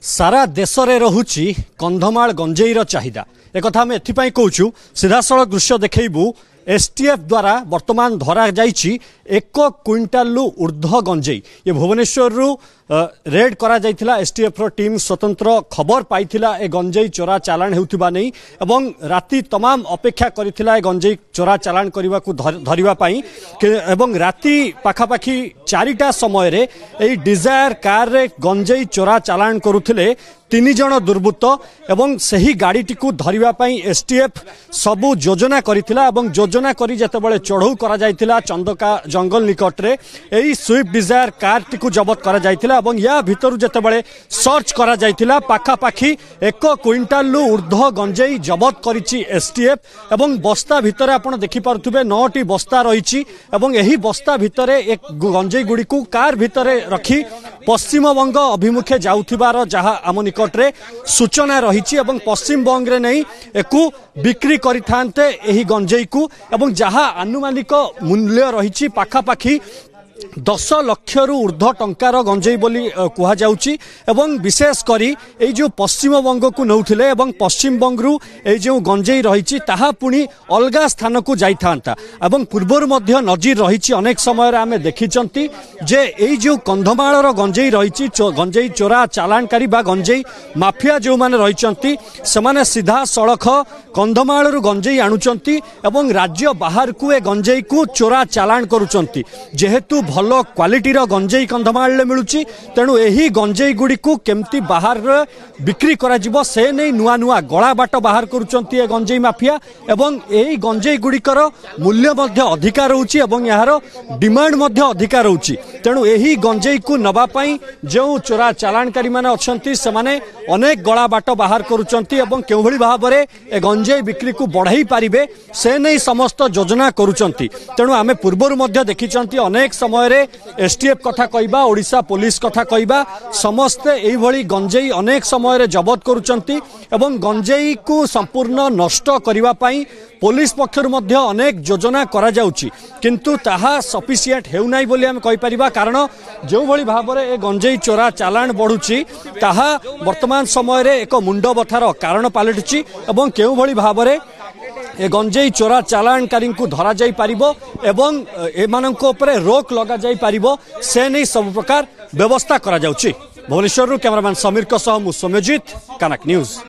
सारा देश में रहुची कंधमाल गंजेईर चाहिदा एक आम एथपाई कहूँ सीधासल दृश्य देखू एसटीएफ द्वारा वर्तमान धरा जाइछि 1 क्विंटाल ऊर्ध्व गंजेई ये भुवनेश्वर रेड करा जाइथिला एसटीएफ रो टीम स्वतंत्र खबर पाइथिला ए गंजेई चोरा चालान हेउथिबा नै एवं राति तमाम अपेक्षा करिथिला ए गंजेई चोरा चालान करबा को धरिबा पई एवं राति पाखापाखी 4टा समय रे ए डिजायर कार रे गंजेई चोरा चालान करुथिले 3 जण दुर्बृत्त एवं सही गाड़ीटी को धरिबा पई एसटीएफ सबु योजना करिथिला एवं योजना करी जतेबेले चढ़ऊ करा जाइथिला चंदका जंगल निकट रे एई स्विफ्ट डिजायर कार टी को जब्त करा जाइथिला एवं या भितरु जतेबेले सर्च करा जाइथिला पाखापाखी 1 क्विंटाल ऊर्ध्व गंजेई जब्त करिछि एसटीएफ एवं बस्ता भितर आपण देखि पारुथुबे 9टी बस्ता रहिछि एवं एही बस्ता भितरे एक गंजेई गुडी को कार भितरे रखी पश्चिमबंग अभिमुखे जाउथिबार जहा आम निकटरे सूचना रही पश्चिम बंग रे नहीं एकु बिक्री करिथान्ते एही गंजेई को एवं जहा आनुमानिक मूल्य रही पाखापाखी 10 लाख रु ऊर्ध्व टंकार गंजेई बोली कुहा जाउची एवं विशेष करी ए जो पश्चिम बंग को नौथिले एवं पश्चिम बंग रु ए जो गंजेई रही ताहा पुणी अलगा स्थान को जाई थांता एवं पूर्वर मध्य नजीर रही अनेक समय रे आमे देखिचंती जे ए जो कंधमाल गंजेई रही गंजेई चोरा चालानकारी बा गंजेई माफिया जो माने रहिचंती सेमाने सीधा सड़क कंधमाल रु गंजेई आणुचंती एवं राज्य बाहर को ए गंजेई को चोरा चालान करूचंती जेहेतु भलो क्वालिटीर गंजेई कंधमाल मिलुची तेणु एही गंजेई गुडी को केमती बाहर बिक्री करा जिवो से नै नुआ नुआ गळा बाट बाहर करूचंती ए गंजेई माफिया एवं एही गंजेई गुडीकर मूल्य मध्य अधिकार रहउची एवं यार डिमांड मध्य अधिकार रहउची तेणु एही गंजेई को नबा पई जो चोरा चालानकारी माने अछंती से माने अनेक गळा बाट बाहर करूचंती एवं केउभଳି भाबरे ए गंजेई बिक्री को बढ़ाई पारिबे से नै समस्त योजना करूचंती तेणु आमे पूर्वरु मध्य देखिचंती अनेक समय एसटीएफ कथा कहबा ओडिशा पुलिस कथा कहबा समस्ते एई भଳି गंजेई अनेक समय रे जब्त करूचंती एवं गंजेई को संपूर्ण नष्ट करिवा पई पुलिस पक्षर मध्य अनेक योजना करा जाउची किंतु ताहा सफिशिएंट हेउ नै बोली हम कहि परिबा कारण जो भଳି भाबरे ए गंजेई चोरा चालान बढ़ुची ताहा वर्तमान समय रे एक मुंड बथार कारण पालटुची एवं केउ भଳି भाबरे ए गंजेई चोरा चालानकारी को धरा जाई पारिबो एवं एमानंको उपरे रोक लगा जाई पारिबो से नै सब प्रकार व्यवस्था करा जाउची। भुवनेश्वर कैमरामैन समीर को सह मु सौम्यजित कनक न्यूज।